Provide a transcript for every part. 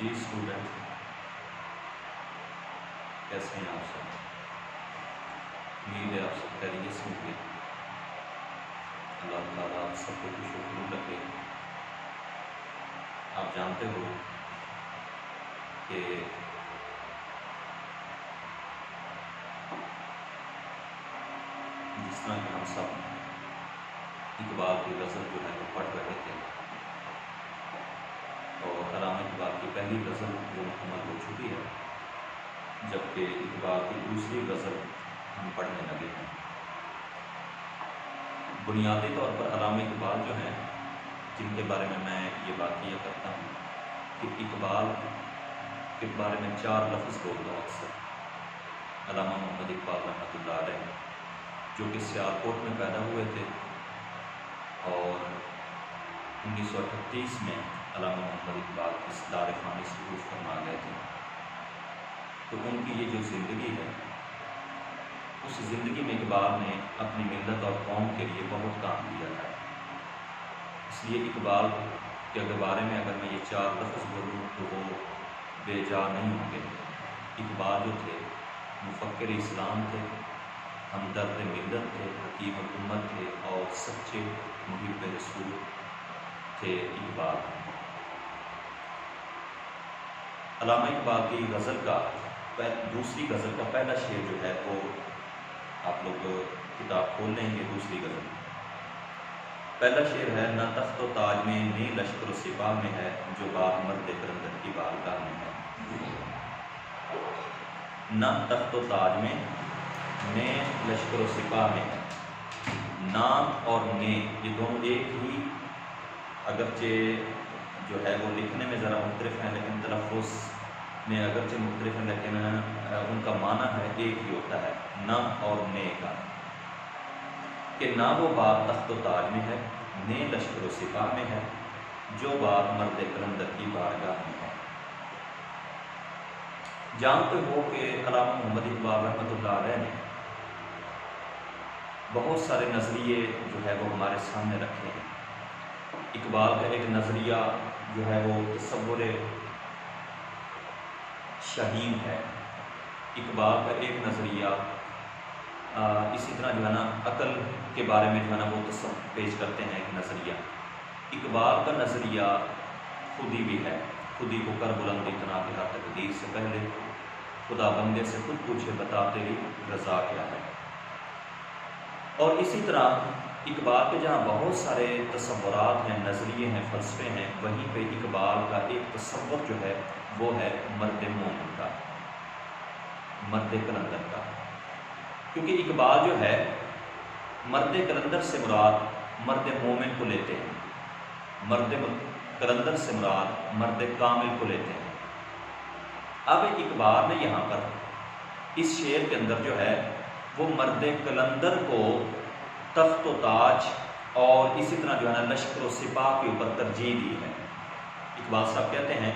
जी student, कैसे हैं आप सब? उम्मीद है आप सब खैरियत से होंगे। अल्लाह ताला आप सबको खुश रखे। आप जानते हो कि जिस तरह कि हम सब इकबाल की गज़ल जो है वो पढ़ रहे थे और अल्लामा इकबाल की पहली गज़ल जो मुकम्मल हो चुकी है, जबकि इकबाल की दूसरी गज़ल हम पढ़ने लगे हैं। बुनियादी तौर पर अल्लामा इकबाल जो हैं, जिनके बारे में मैं ये बात किया करता हूँ कि इकबाल के बारे में 4 लफ्ज़ बोलता हूँ अक्सर। अल्लामा मोहम्मद इकबाल रहमतुल्लाह अलैह, जो कि सियालकोट में पैदा हुए थे और 1938 में अल्लामा मोहम्मद इकबाल इस दार-ए-फ़ानी से रूह फरमा गए थे। तो उनकी ये जो ज़िंदगी है, उस ज़िंदगी में इकबाल ने अपनी मिल्लत और कौम के लिए बहुत काम किया है। इसलिए इकबाल के बारे में अगर मैं ये 4 लफ्ज़ बोलूँ तो वो बेजा नहीं होंगे। इकबाल जो थे, मुफ़क्किर इस्लाम थे, हमदर्द मिल्लत थे, हकीम उम्मत थे और सच्चे मुहिब्ब रसूल थे इकबाल। अल्लामा इकबाल की गज़ल का दूसरी गज़ल का पहला शेर जो है वो आप लोग किताब खोल लेंगे। दूसरी गज़ल पहला शेर है, न तख्त व ताज में ने लश्कर सिपाह में है, जो बात मर्द कलंदर की बारगाह में है। न तख्त व ताज में ने लश्कर सिपाह में है। नाम और ने ये दोनों एक ही, अगरचे जो है वो लिखने में ज़रा मुख्तलिफ हैं, लेकिन तलफ़्फ़ुज़ में अगरचे मुख्तलिफ हैं, लेकिन उनका माना है एक ही होता है, न और ने का। कि ना वो बात तख्त व ताज में है, ने लश्कर व सिपाह में है, जो बात मर्द कलंदर की बारगाह में है। जानते हो कि अल्लामा मोहम्मद इकबाल रहमतुल्लाह अलैह ने बहुत सारे नज़रिए जो है वो हमारे सामने रखे हैं। इकबाल का एक नज़रिया जो है वो तसव्वुर शाहीन है। इकबाल का एक नज़रिया इसी तरह जो है ना अकल के बारे में जो है ना वो पेश करते हैं एक नज़रिया। इकबाल का नज़रिया खुदी भी है। खुदी को कर बुलंद इतना कि हर तकदीर से पहले खुदा बंदे से खुद पूछे, बता तेरी रज़ा क्या है। और इसी तरह इकबाल के जहाँ बहुत सारे तसव्वुरात हैं, नज़रिए हैं, फ़लसफ़े हैं, वहीं पे इकबाल का एक तसव्वुर जो है वो है मर्द मोमिन का, मर्द कलंदर का। क्योंकि इकबाल जो है मर्द कलंदर से मुराद मर्द मोमिन को लेते हैं, मर्द कलंदर से मुराद मर्द कामिल को लेते हैं। अब इकबाल ने यहाँ पर इस शेर के अंदर जो है वो मर्द कलंदर को तख्त व ताज और इसी तरह जो है ना लश्कर व सिपाह के ऊपर तरजीह दी है। इकबाल साहब कहते हैं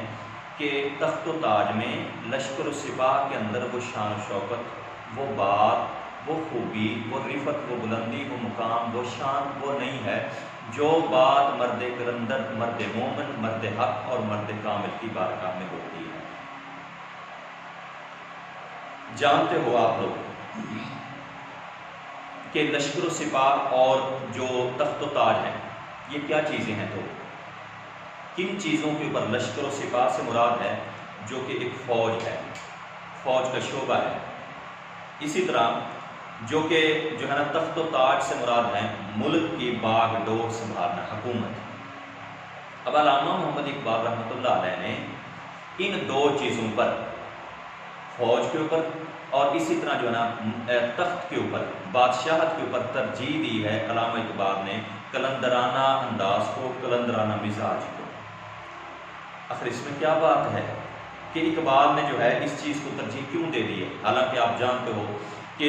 कि तख्त व ताज में लश्कर व सिपाह के अंदर वो शान शौकत, वो बात, वो खूबी, वो रिफत, वो बुलंदी, वो मुकाम, वो शान वो नहीं है जो बात मर्द कलंदर, मर्द मोमिन, मर्द हक और मर्द कामिल की बारगाह में होती है। जानते हो आप लोग कि लश्कर सिपाह और जो तख्त व ताज है ये क्या चीज़ें हैं? तो किन चीज़ों के ऊपर लश्कर सिपाह से मुराद है? जो कि एक फ़ौज है, फ़ौज का शोबा है। इसी तरह जो कि जो है ना तख्त व ताज से मुराद है मुल्क की बागडोर संभालना, हुकूमत। अब अल्लामा मोहम्मद इकबाल रहमतुल्लाह अलैह ने इन 2 चीज़ों पर, फ़ौज के ऊपर और इसी तरह जो है ना तख्त के ऊपर, बादशाहत के ऊपर तरजीह दी है। अल्लामा इकबाल ने कलंदराना अंदाज को, कलंदराना मिजाज को। आखिर इसमें क्या बात है कि इकबाल ने जो है इस चीज़ को तरजीह क्यों दे दी है? हालांकि आप जानते हो कि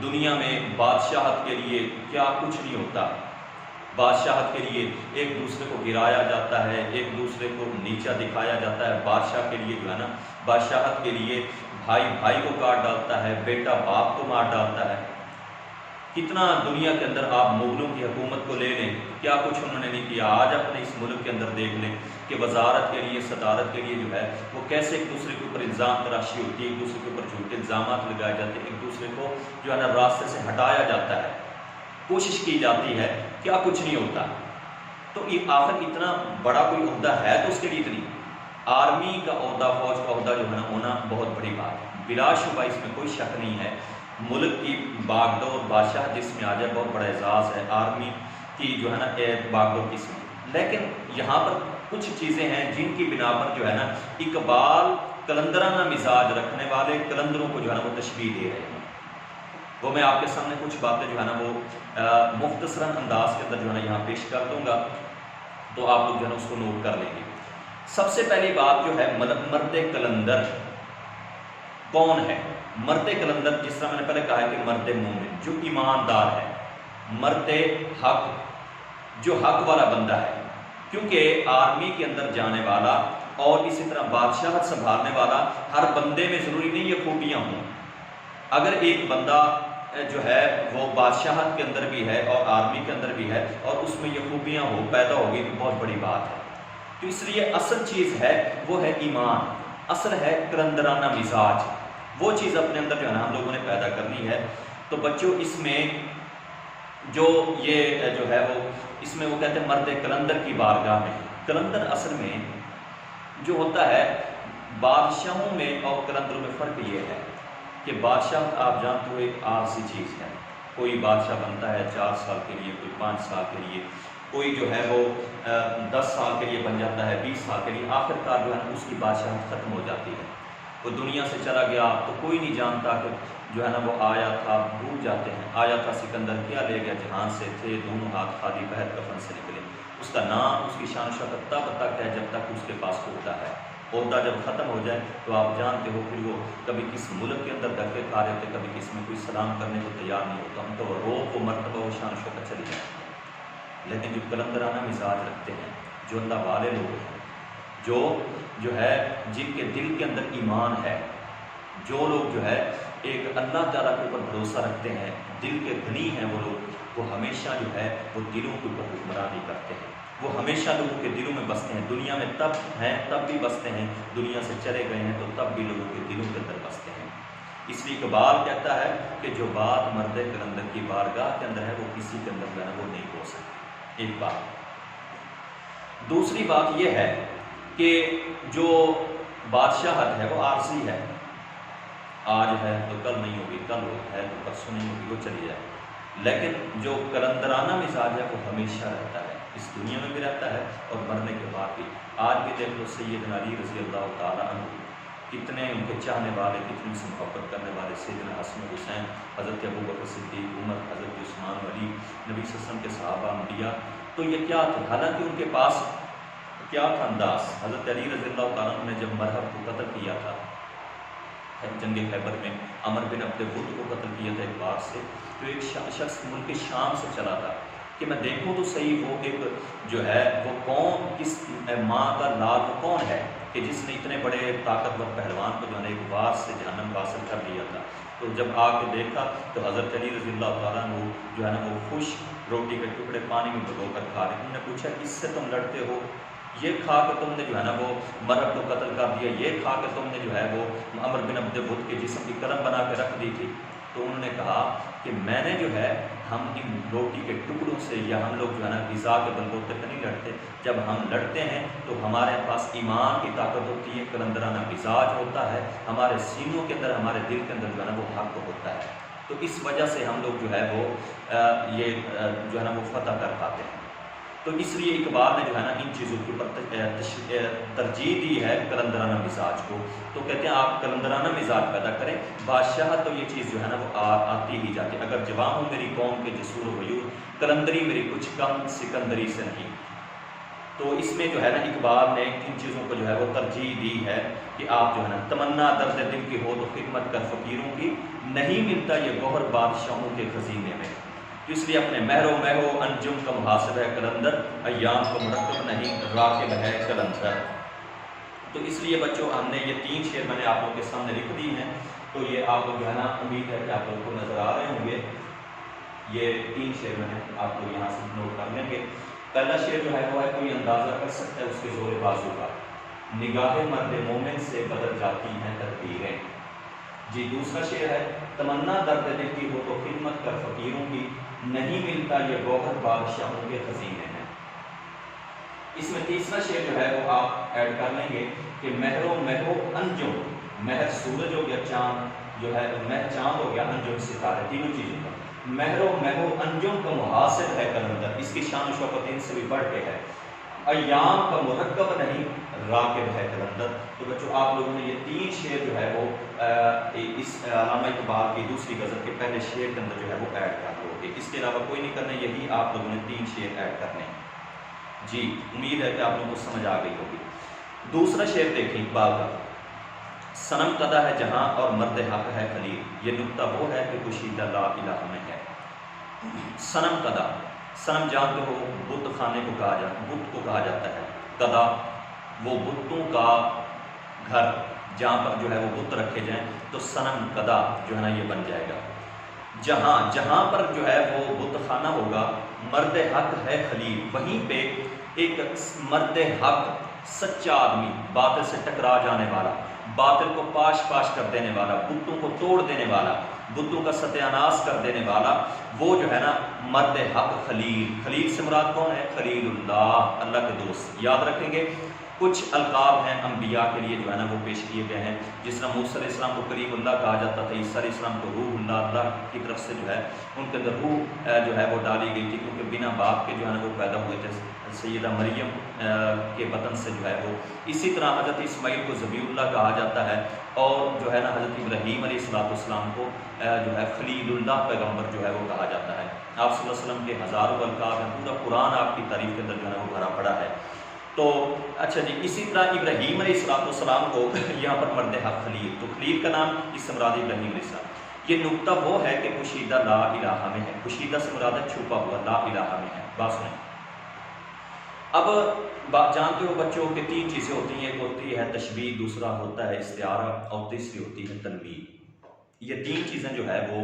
दुनिया में बादशाहत के लिए क्या कुछ नहीं होता। बादशाहत के लिए एक दूसरे को गिराया जाता है, एक दूसरे को नीचा दिखाया जाता है। बादशाह के लिए जो है ना, बादशाहत के लिए भाई भाई को काट डालता है, बेटा बाप को मार डालता है। कितना दुनिया के अंदर आप मुगलों की हुकूमत को ले लें, क्या कुछ उन्होंने नहीं किया। आज अपने इस मुल्क के अंदर देख लें कि वजारत के लिए, सदारत के लिए जो है वो कैसे एक दूसरे के ऊपर इल्ज़ाम तराशी होती है, एक दूसरे के ऊपर झूठे इल्ज़ाम लगाए जाते हैं, एक दूसरे को जो है ना रास्ते से हटाया जाता है, कोशिश की जाती है, क्या कुछ नहीं होता। तो ये आखिर इतना बड़ा कोई ओहदा है तो उसके लिए इतनी आर्मी का ओहदा, फौज का ओहदा जो है ना होना बहुत बड़ी बात है। बिलाशुबा इसमें कोई शक नहीं है। मुल्क की बागडोर बादशाह जिसमें आ जाए बहुत बड़ा एजाज़ है आर्मी की जो है ना बागडोर किस्म। लेकिन यहाँ पर कुछ चीज़ें हैं जिनकी बिना पर जो है ना इकबाल कलंदराना मिजाज रखने वाले कलंदरों को जो है ना वो तशबीह दे रहे हैं। वो मैं आपके सामने कुछ बातें जो है ना वो मुख्तसरन अंदाज के अंदर जो है ना यहाँ पेश कर दूंगा, तो आप लोग जो है ना उसको नोट कर लेंगे। सबसे पहली बात जो है मर्द कलंदर कौन है। मर्द कलंदर जिस तरह मैंने पहले कहा है कि मर्द मोमिन जो ईमानदार है, मर्द हक जो हक वाला बंदा है, क्योंकि आर्मी के अंदर जाने वाला और इसी तरह बादशाहत संभालने वाला हर बंदे में ज़रूरी नहीं ये खूबियाँ हों। अगर एक बंदा जो है वो बादशाहत के अंदर भी है और आर्मी के अंदर भी है और उसमें ये खूबियाँ हो पैदा होगी तो बहुत बड़ी बात है। तो इसलिए असल चीज़ है वो है ईमान, असल है कलंदराना मिजाज, वो चीज़ अपने अंदर जो है ना हम लोगों ने पैदा करनी है। तो बच्चों इसमें जो ये जो है वो इसमें वो कहते हैं मर्द कलंदर की बारगाह में। कलंदर असल में जो होता है बादशाहों में और कलंदरों में फ़र्क ये है कि बादशाह आप जानते हो एक आरसी चीज़ है। कोई बादशाह बनता है 4 साल के लिए, कोई 5 साल के लिए, कोई जो है वो 10 साल के लिए बन जाता है, 20 साल के लिए, आखिरकार जो है ना उसकी बादशाहत ख़त्म हो जाती है, वो दुनिया से चला गया तो कोई नहीं जानता कि जो है ना वो आया था, भूल जाते हैं आया था सिकंदर, क्या ले गया जहां से थे दोनों हाथ खाली बहर कफन से निकले। उसका नाम उसकी शान शौकत तब तक है जब तक उसके पास होता है। ओहदा जब ख़त्म हो जाए तो आप जानते हो फिर वो कभी किस मुल्क के अंदर धक्के खा रहे थे, कभी किस में कोई सलाम करने को तैयार नहीं होता, हम तो रोज़ वो मरतबा वो शान शौकत चली जाती है। लेकिन जो कलंदराना मिजाज रखते हैं, जो अल्लाह वाले लोग हैं, जो है जिनके दिल के अंदर ईमान है, जो लोग जो है एक अल्लाह ताला के ऊपर भरोसा रखते हैं, दिल के धनी हैं वो लोग, वो हमेशा जो है वो दिलों के ऊपर हुक्मरानी करते हैं, वो हमेशा लोगों के दिलों में बसते हैं। दुनिया में तब हैं तब भी बसते हैं, दुनिया से चले गए हैं तो तब भी लोगों के दिलों के अंदर बसते हैं। इसलिए इकबाल कहता है कि जो बात मर्द कलंदर की बारगाह के अंदर है वो किसी के अंदर जो है वो नहीं हो सकती। एक बात। दूसरी बात यह है कि जो बादशाहत है वो आरसी है, आज है तो कल नहीं होगी, कल है तो परसों नहीं होगी, वो चली जाए। लेकिन जो कलंदराना मिजाज है वो हमेशा रहता है, इस दुनिया में भी रहता है और मरने के बाद भी। आज भी देख लो सैयदना अली रज़ी अल्लाह ताला अन्हु, कितने उनके चाहने वाले, कितनी उनसे मोहब्बत करने वाले सैयदना हसन हुसैन, हज़रत अबू बकर सिद्दीक़, उमर, हज़रत उस्मान अली, नबी सल्लल्लाहु अलैहि वसल्लम के सहाबा अंबिया, तो ये क्या थे, हालांकि उनके पास क्या था अंदाज। हज़रत अली रज़ी अल्लाह ताला अन्हु ने जब मरहब को कत्ल किया था जंग खैबर में, अमर बिन अब्दे वुद को कत्ल किया था एक बार से, तो एक शख्स मुल्क शाम से चला था कि मैं देखूं तो सही वो एक जो है वो कौन, किस माँ का लाल वो कौन है कि जिसने इतने बड़े ताकतवर पहलवान को जो है एक बार से जहन्नम वासिल कर दिया था। तो जब आके देखा तो हज़रत अली रज़ी अल्लाह ताला अन्हु जो है ना वो खुश रोटी के टुकड़े पानी में भिगो कर खा रहे। उन्होंने पूछा किससे तुम लड़ते हो, ये खा के तुमने जो है ना वो मरहब को कत्ल कर दिया, ये खा के तुमने जो है वो अमर बिन अब्दे वुद के जिस्म की कलम बना के रख दी थी। तो उन्होंने कहा कि मैंने जो है हम इन रोटी के टुकड़ों से या हम लोग जो है ना ग़िज़ा के बलबूते पर नहीं लड़ते, जब हम लड़ते हैं तो हमारे पास ईमान की ताकत होती है, कलंदराना मिजाज होता है, हमारे सीनों के अंदर, हमारे दिल के अंदर जो है ना वो हक होता है। तो इस वजह से हम लोग जो है वो ये जो है ना वो फतह कर पाते हैं। तो इसलिए इकबाल ने जो है ना इन चीज़ों के ऊपर तरजीह दी है कलंदराना मिजाज को। तो कहते हैं आप कलंदराना मिजाज पैदा करें, बादशाह तो ये चीज़ जो है ना वो आती ही जाती है। अगर जवां हूँ मेरी कौम के जसूर वयूद, कलंदरी मेरी कुछ कम सिकंदरी से नहीं। तो इसमें जो है ना इकबाल ने इन चीज़ों को जो है वो तरजीह दी है कि आप जो है ना तमन्ना दर्द दिल की हो तो खिदमत कर फ़कीरों की, नहीं मिलता ये गौहर बादशाहों के खजीने में। इसलिए अपने महरो अंजुम का मुहासिब है कलंदर, अय्याम को मुरक्कब नहीं राकिब है कलंदर। तो इसलिए बच्चों हमने ये 3 शेर मैंने आप लोगों के सामने लिख दी हैं, तो ये आप लोग जो है ना उम्मीद है कि आप लोगों को नज़र आ रहे होंगे। ये 3 शेर मैंने आप लोग यहाँ से नोट कर लेंगे। पहला शेर जो है वो है, कोई अंदाजा कर सकता है उसके जोर बाजू का, निगाहे मर्द मोमिन से बदल जाती हैं तकदीरें। जी दूसरा शेर है, तमन्ना दर्द दिल की हो तो खिदमत कर फकीरों की, नहीं मिलता ये गौहर बादशाहों के खजीने हैं। इसमें तीसरा शेर जो है वो आप ऐड कर लेंगे कि महरो अंजुम, महर सूरज हो गया, चांद जो है मह चांद हो गया, अंजुम सितारे, तीनों चीजों का महरो अंजुम का मुहासिर है कलंदर, इसकी शान शौकत इनसे भी बढ़ के है, अयाम का मुरक्कब नहीं राकिब है कलंदर। तो बच्चों आप लोगों ने ये 3 शेर जो है वो इस अल्लामा इकबाल की दूसरी गज़ल के पहले शेर के अंदर जो है वो ऐड कर दोगे। इसके अलावा कोई नहीं करना, यही आप लोगों ने 3 शेर ऐड करने हैं। जी उम्मीद है कि आप लोगों को समझ आ गई होगी। दूसरा शेर देखें इकबाल का, सनम कदा है जहां और मर्द हक है खलील, ये नुक्ता वो है कि कुशीदा ला इलाहा में है। सनम कदा, सनम जानते हो बुत खाने को बुत को कहा जाता है, कदा वो बुतों का घर जहाँ पर जो है वो बुत रखे जाएं, तो सनम कदा जो है ना ये बन जाएगा। जहाँ पर जो है वो बुत खाना होगा, मर्द हक है खलील, वहीं पे एक मर्द हक सच्चा आदमी, बातिल से टकरा जाने वाला, बातिल को पाश पाश कर देने वाला, बुतों को तोड़ देने वाला, बुतों का सत्यानाश कर देने वाला, वो जो है ना मर्द हक खलील। खलील से मुराद कौन है? खलीलुल्लाह, अल्लाह के दोस्त। याद रखेंगे कुछ अलकाब हैं अम्बिया के लिए जो है ना वो पेश किए गए हैं, जिस तरह मूसा अलैहिस्सलाम को करीमुल्लाह कहा जाता था, ईसा अलैहिस्सलाम को रूहुल्लाह, अल्लाह की तरफ से जो है उनके अंदर रूह जो है वो डाली गई थी, क्योंकि बिना बाप के जो है ना वो पैदा हुए थे सैयदा मरियम के बतन से जो है वो। इसी तरह हज़रत इस्माइल को ज़बीउल्लाह कहा जाता है, और जो है ना हज़रत इब्राहीम अलैहिस्सलाम को जो है खलीलुल्लाह पैगम्बर जो है वो कहा जाता है। आप सल्लल्लाहु अलैहि वसल्लम के हज़ारों अलकाब हैं, पूरा कुरान आपकी तारीफ़ के अंदर जो है वो भरा पड़ा है। तो अच्छा जी, इसी तरह इब्राहीम अलैहिस्सलाम को यहाँ पर मर्द हक खलील, तो खलील का नाम इस मुराद इब्राहीम अलैहिस्सलाम। ये नुक्ता वो है कि कुशीदा ला इलाहा में है, कुशीदा से मुराद है छुपा हुआ, ला इलाहा में है। बात सुने, अब जानते हो बच्चों कि 3 चीज़ें होती हैं, एक होती है तशबीह, दूसरा होता है इस्तिआरा, और तीसरी होती है तनवीह। ये 3 चीज़ें जो है वो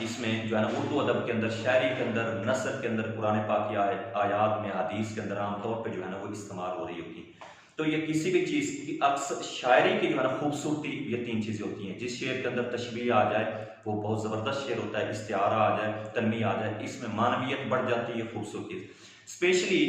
इसमें जो है ना उर्दू अदब के अंदर, शायरी के अंदर, नसर के अंदर, कुरान पाक की आयात में, हदीस के अंदर आमतौर पर जो है ना वो इस्तेमाल हो रही होती है। तो ये किसी भी चीज़ की अक्सर शायरी की जो है ना खूबसूरती, ये 3 चीज़ें होती हैं। जिस शेर के अंदर तशबीह आ जाए वो बहुत ज़बरदस्त शेर होता है, इस्तिआरा आ जाए, तनवीह आ जाए, इसमें मानवियत बढ़ जाती है, खूबसूरती। स्पेशली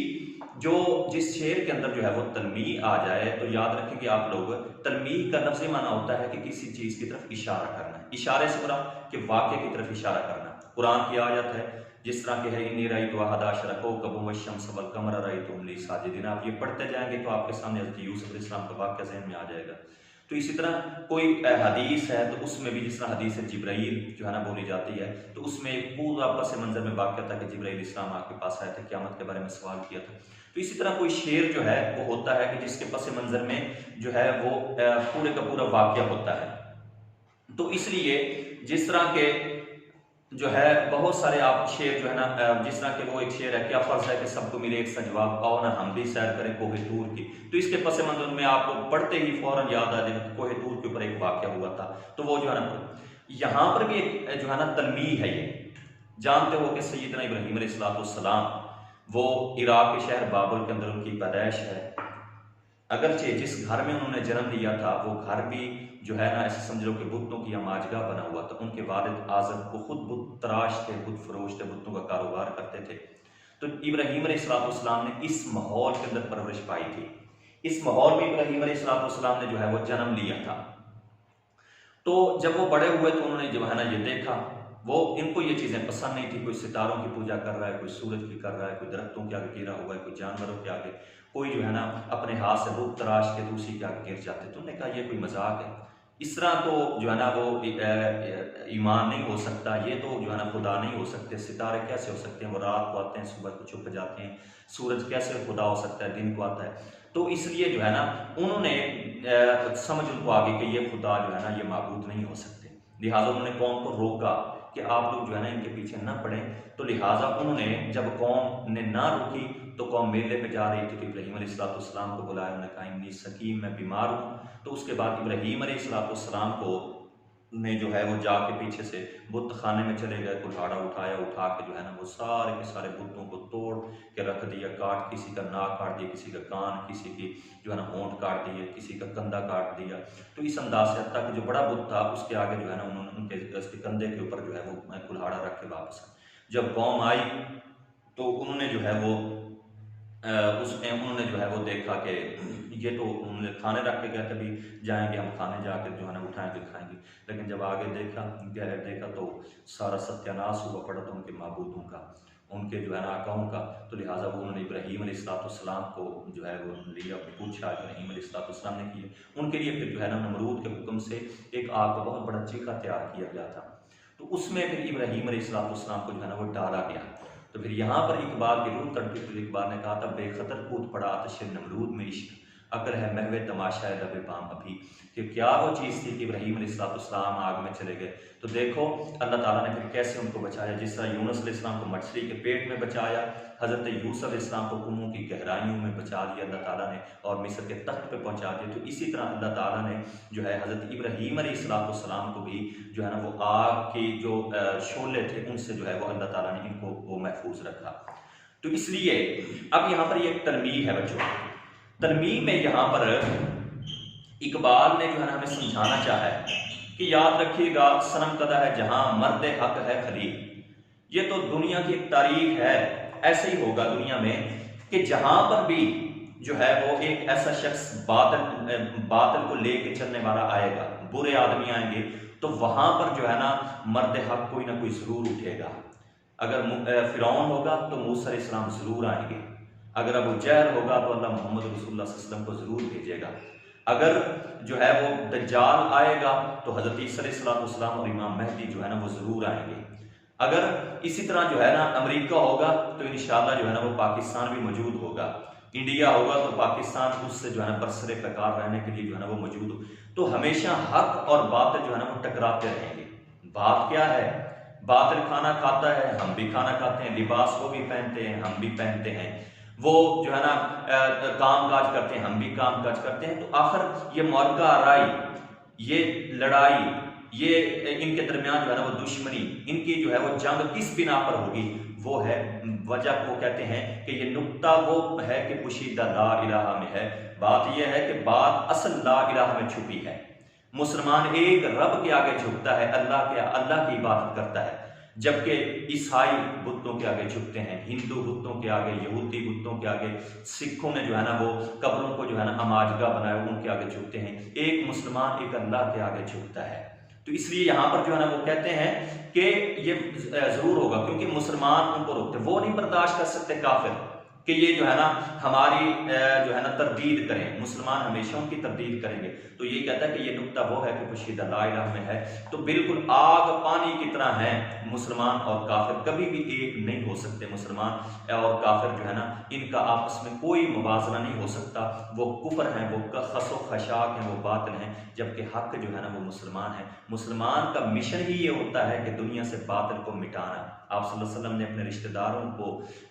जिस शेर के अंदर जो है वो तनवीह आ जाए, तो याद रखेंगे आप लोग, तनवीह का लफ्ज़ी माना होता है कि किसी चीज़ की तरफ इशारा करना। इशारे से बुरा कि वाक़े की तरफ इशारा करना। कुरान की आयत है जिस तरह के है, इन्नी रअयतु अहदा अशरा कौकबन वश्शम्स वल कमरा रअयतुहुम ली साजिदीन। आप ये पढ़ते जाएंगे तो आपके सामने हज़रत यूसुफ अलैहिस्सलाम का वाक़या ज़हन में आ जाएगा। तो इसी तरह कोई हदीस है, तो उसमें भी जिस तरह हदीस जिब्राईल जो है ना बोली जाती है, तो उसमें एक पूरा पस मंज़र में वाक़या था कि जिब्राईल इस्लाम आपके पास आए थे, क़यामत के बारे में सवाल किया था। तो इसी तरह कोई शेर जो है वो होता है कि जिसके पस मंज़र में जो है वो पूरे का पूरा वाक़या होता है। तो इसलिए जिस तरह के जो है बहुत सारे आप शेर जो है ना, जिस तरह के वो एक शेर है, क्या फ़र्ज़ है कि सबको मिले एक सा जवाब, आओ ना हम भी सैर करें कोहे तूर की। तो इसके पस मंज़र में आपको पढ़ते ही फ़ौरन याद आ जाएगा कोहे तूर के ऊपर एक वाक़या हुआ था। तो वो जो है ना यहाँ पर भी एक जो है ना तलमीह है। ये जानते हो कि सैयदना इब्राहीम अलैहिस्सलाम वो इराक़ के शहर बाबुल के अंदर उनकी पैदाइश है। अगरचे जिस घर में उन्होंने जन्म लिया था वो घर भी जो है ना ऐसे समझ लो कि बुतों की अमाजगा बना हुआ था। उनके वालिद आज़म को खुद बुत तराश थे, बुत फरोश थे, बुतों का कारोबार करते थे। तो इब्राहीम अलैहिस्सलाम ने इस माहौल के अंदर परवरिश पाई थी। इस माहौल में इब्राहीम अलैहिस्सलाम ने जो है वो जन्म लिया था। तो जब वो बड़े हुए तो उन्होंने जो है ना ये देखा, वो इनको ये चीज़ें पसंद नहीं थी। कोई सितारों की पूजा कर रहा है, कोई सूरज की कर रहा है, कोई दरख्तों के आगे गिरा हुआ है, कोई जानवरों के आगे, कोई जो है ना अपने हाथ से बुत तराश के दूसरी के आगे गिर जाते। तो उन्होंने कहा ये कोई मजाक है, इस तरह तो जो है ना वो ईमान नहीं हो सकता, ये तो जो है ना खुदा नहीं हो सकते। सितारे कैसे हो सकते हैं? वो रात को आते हैं, सुबह को छुप जाते हैं। सूरज कैसे खुदा हो सकता है, दिन को आता है? तो इसलिए जो है ना उन्होंने समझ उनको आ गई कि ये खुदा जो है ना ये माबूद नहीं हो सकते। लिहाजा उन्होंने कौम को रोका कि आप लोग जो है ना इनके पीछे न पड़ें। तो लिहाजा उन्होंने जब कौम ने ना रुकी तो कौम मेले पे जा रही थी, तो इब्राहीम अलैहिस्सलाम को बुलाया। उन्होंने कहा इन्नी सकीम, मैं बीमार हूँ। तो उसके बाद इब्राहीम अलैहिस्सलाम को ने जो है वो जाके पीछे से बुत खाने में चले गए, कुल्हाड़ा उठाया, उठा के जो है ना वो सारे के सारे बुतों को तोड़ के रख दिया, काट, किसी का नाक काट दिया, किसी का कान, किसी की जो है ना होंठ काट दिए, किसी का कंधा काट दिया। तो इस अंदाज से हत्ता कि जो बड़ा बुत था उसके आगे जो है ना उन्होंने उसके कंधे के ऊपर जो है वो कुल्हाड़ा रख के वापस आए। जब कौम आई तो उन्होंने जो है वो उसमें उन्होंने जो है वो देखा कि ये तो उन्होंने खाने रख के गए थे, भी जाएंगे हम खाने जाके जो है ना उठाएंगे खाएंगे, लेकिन जब आगे देखा तो सारा सत्यानाश हुआ पड़ा था उनके माबूदों का, उनके जो है ना आकाओं का। तो लिहाजा वो उन्होंने इब्राहीम अलैहिस्सलाम को जो है वो लिया, पूछा, इब्राहीम अलैहिस्सलाम ने किए उनके लिए। फिर जो है ना नमरूद के हुक्म से एक आग का बहुत बड़ा चीखा तैयार किया गया था, तो उसमें फिर इब्राहीम अलैहिस्सलाम को जो है ना वो डाला गया। तो फिर यहाँ पर इकबाल की रूह तड़पी तो इकबाल ने कहा था, बेखतर कूद पड़ा आतिश नमरूद में इश्क, अकल है महवे तमाशा लबे पाम अभी। कि क्या वो चीज़ थी कि इब्राहीम अलैहिस्सलाम आग में चले गए। तो देखो अल्लाह ताला ने फिर कैसे उनको बचाया, जिस तरह यूनुस अलैहिस्सलाम को मछली के पेट में बचाया, हज़रत यूसुफ अलैहिस्सलाम को कुओं की गहराइयों में बचा दिया अल्लाह ताला ने और मिस्र के तख्त पे पहुंचा दिया। तो इसी तरह अल्लाह ताला ने जो है हज़रत इब्राहीम अलैहिस्सलाम को भी जो है ना वो आग की जो शोले थे उनसे जो है वो अल्लाह ताला ने इनको वो महफूज रखा। तो इसलिए अब यहाँ पर ये एक तरमीम है बच्चों, तरमीम में यहाँ पर इकबाल ने जो है ना हमें समझाना चाहा है कि याद रखिएगा, सनम कदा है जहां मर्द हक है खलील। ये तो दुनिया की एक तारीख है, ऐसे ही होगा दुनिया में कि जहां पर भी जो है वो एक ऐसा शख्स बातिल को लेके चलने वाला आएगा, बुरे आदमी आएंगे, तो वहां पर जो है ना मर्द हक कोई ना कोई जरूर उठेगा। अगर फिरौन होगा तो मूसा अलैहिस्सलाम जरूर आएंगे, अगर अबू जहल होगा तो अल्लाह मोहम्मद रसूलुल्लाह सल्लल्लाहु अलैहि वसल्लम को जरूर भेजेगा, अगर जो है वो दज्जाल आएगा तो हजरत ईसा अलैहिस्सलाम और इमाम महदी जो है ना वो जरूर आएंगे, अगर इसी तरह जो है ना अमेरिका होगा तो इंशाअल्लाह जो है ना वो पाकिस्तान भी मौजूद होगा, इंडिया होगा तो पाकिस्तान उससे जो है ना बरसरे प्रकार रहने के लिए जो है ना वो मौजूद हो। तो हमेशा हक और बातिल जो है ना वो टकराते रहेंगे। बात क्या है, बातिल खाना खाता है, हम भी खाना खाते हैं, लिबास वो भी पहनते हैं, हम भी पहनते हैं, वो जो है ना काम काज करते हैं, हम भी काम काज करते हैं। तो आखिर ये मौका राई, ये लड़ाई, ये इनके दरमियान जो है ना वो दुश्मनी, इनकी जो है वो जंग किस बिना पर होगी, वो है वजह को कहते हैं कि ये नुक्ता वो है कि पुशीदा ला इलाहा में है। बात यह है कि बात असल ला इलाहा में छुपी है। मुसलमान एक रब के आगे झुकता है, अल्लाह की इबादत करता है, जबकि ईसाई बुतों के आगे झुकते हैं, हिंदू बुतों के आगे, यहूदी बुतों के आगे, सिखों ने जो है ना वो कब्रों को जो है ना अमाजगा बनाया उनके आगे झुकते हैं। एक मुसलमान एक अल्लाह के आगे झुकता है। तो इसलिए यहाँ पर जो है ना वो कहते हैं कि ये जरूर होगा, क्योंकि मुसलमान उनको रोकते, वो नहीं बर्दाश्त कर सकते काफिर कि ये जो है ना हमारी जो है ना तरदीद करें, मुसलमान हमेशा उनकी तरदीद करेंगे। तो ये कहता है कि ये नुक्ता वो है कि पुशीदा ला इलाहा में है। तो बिल्कुल आग पानी की तरह है मुसलमान और काफिर, कभी भी एक नहीं हो सकते। मुसलमान और काफिर जो है ना इनका आपस में कोई मुवाजना नहीं हो सकता। वो कुफर हैं, वो खसो खशाक हैं, वो बातिल हैं, जबकि हक जो है ना वो मुसलमान है। मुसलमान का मिशन ही ये होता है कि दुनिया से बातिल को मिटाना। आप सल्लल्लाहु अलैहि वसल्लम ने अपने रिश्तेदारों को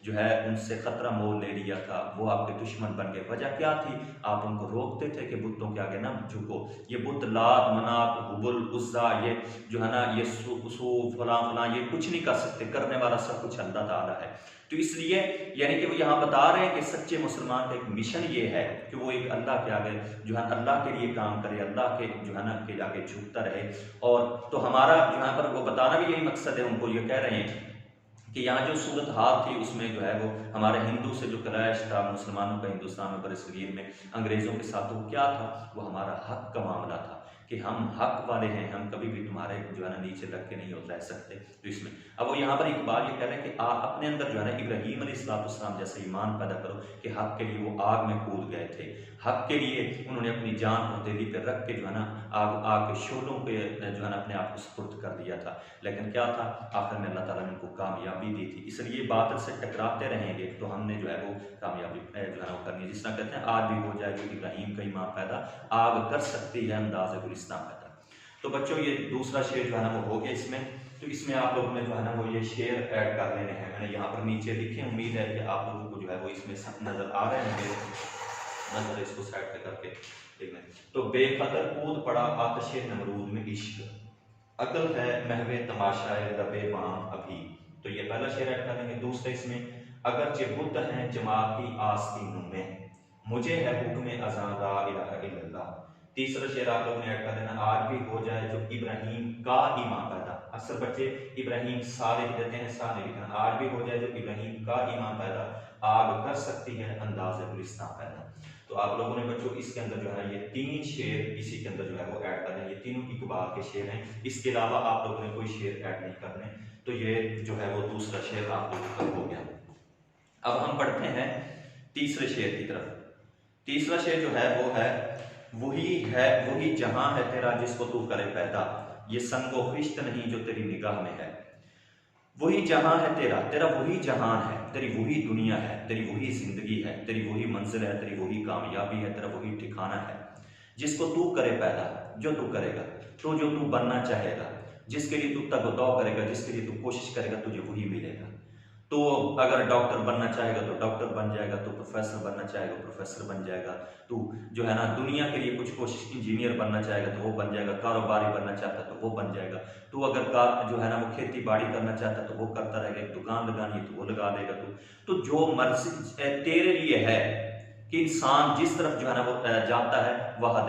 जो है उनसे खतरा मोल ले लिया था, वो आपके दुश्मन बन गए। वजह क्या थी? आप उनको रोकते थे कि बुतों के आगे ना झुको, ये बुत लात मनात हुबुल उज़्ज़ा, ये जो है ना ये फलां फलां ये कुछ नहीं कर सकते, करने वाला सब कुछ अल्लाह ताला है। तो इसलिए यानी कि वो यहाँ बता रहे हैं कि सच्चे मुसलमान का एक मिशन ये है कि वो एक अल्लाह के आगे जो है अल्लाह के लिए काम करे, अल्लाह के जो है ना के आगे झुकता रहे। और तो हमारा जो यहाँ पर वो बताना भी यही मकसद है, उनको ये कह रहे हैं कि यहाँ जो सूरत हाल थी उसमें जो है वो हमारे हिंदू से जो क्लैश था मुसलमानों का हिंदुस्तान में बरसगीर में अंग्रेज़ों के साथ, वो क्या था? वो हमारा हक का मामला था कि हम हक वाले हैं, हम कभी भी तुम्हारे जो है ना नीचे लग के नहीं रह सकते। तो इसमें अब वो यहाँ पर इकबाल ये कह रहे हैं कि आप अपने अंदर जो है ना इब्राहीम अलैहिस्सलाम जैसे ईमान पैदा करो कि हक के लिए वो आग में कूद गए थे, हक के लिए उन्होंने अपनी जान को हथेली पर रख के जो है ना आग के शोलों पे जो है ना अपने आप को सुपुर्द कर दिया था। लेकिन क्या था? आखिर में अल्लाह ताला ने उनको कामयाबी दी थी। इसलिए बातिल से टकराते रहेंगे तो हमने जो है वो कामयाबी जो है ना वो करनी है। जिस तरह कहते हैं आग भी हो जाए जो इब्राहीम का ईमान पैदा, आग कर सकती है अंदाज़ गुलिस्तान पैदा। तो बच्चों ये दूसरा शेर जो है ना वो हो गया इसमें। तो इसमें आप लोगों ने जो है ना वो ये शेर ऐड कर लेने हैं, मैंने यहाँ पर नीचे लिखे, उम्मीद है कि आप लोगों को जो है वो इसमें नजर आ रहे होंगे। नजर इसको साइड पे करके देखना। तो बेखतर कूद पड़ा आतिश नमरूद में इश्क, अकल है महवे तमाशाए लबे बाम अभी। तो ये पहला शेर ऐड कर देंगे। दूसरा इसमें, अगरचे बुद्ध हैं जमात की आस्तीनों में, मुझे है हुक्म अज़ां ला इलाहा इल्लल्लाह। तीसरा शेर आप लोगों ने ऐड कर देना, आज भी हो जाए जो इब्राहिम का ईमान पैदा। अक्सर बच्चे इब्राहिम सालिह देते हैं, सा नहीं लिखना। आज भी हो जाए जो इब्राहिम का ईमान पैदा, आग कर सकती है अंदाज़ गुलिस्तां पैदा। तो आप लोगों ने बच्चों इसके अंदर जो है ये 3 शेर इसी के अंदर जो है वो ऐड करने, ये तीनों इकबाल के शेर हैं। इसके अलावा आप लोगों ने कोई शेर ऐड नहीं करने। तो ये जो है वो दूसरा शेर आप लोगों का हो गया। अब हम पढ़ते हैं तीसरे शेर की तरफ। तीसरा शेर जो है वो है, वही जहां है तेरा जिसको तू करे पैदा, ये संगो खिश्त नहीं जो तेरी निगाह में है। वही जहां है तेरा, तेरा वही जहान है, तेरी वही दुनिया है, तेरी वही जिंदगी है, तेरी वही मंजिल है, तेरी वही कामयाबी है, तेरा वही ठिकाना है। जिसको तू करे पैदा, जो तू करेगा, तो जो तू बनना चाहेगा, जिसके लिए तू तगदौ करेगा, जिसके लिए तू कोशिश करेगा, तुझे वही मिलेगा। तो अगर डॉक्टर बनना चाहेगा तो डॉक्टर बन जाएगा, तो प्रोफेसर बनना चाहेगा प्रोफेसर बन जाएगा, तू जो है ना दुनिया के लिए कुछ कोशिश, इंजीनियर बनना चाहेगा तो वो बन जाएगा, कारोबारी बनना चाहता है तो वो बन जाएगा। तू अगर जो है ना वो खेती बाड़ी करना चाहता है तो वो करता रहेगा, एक दुकान लगानी है तो वो लगा देगा। तो जो मर्जी तेरे लिए है कि इंसान जिस तरफ जो है ना वो जाता है, वह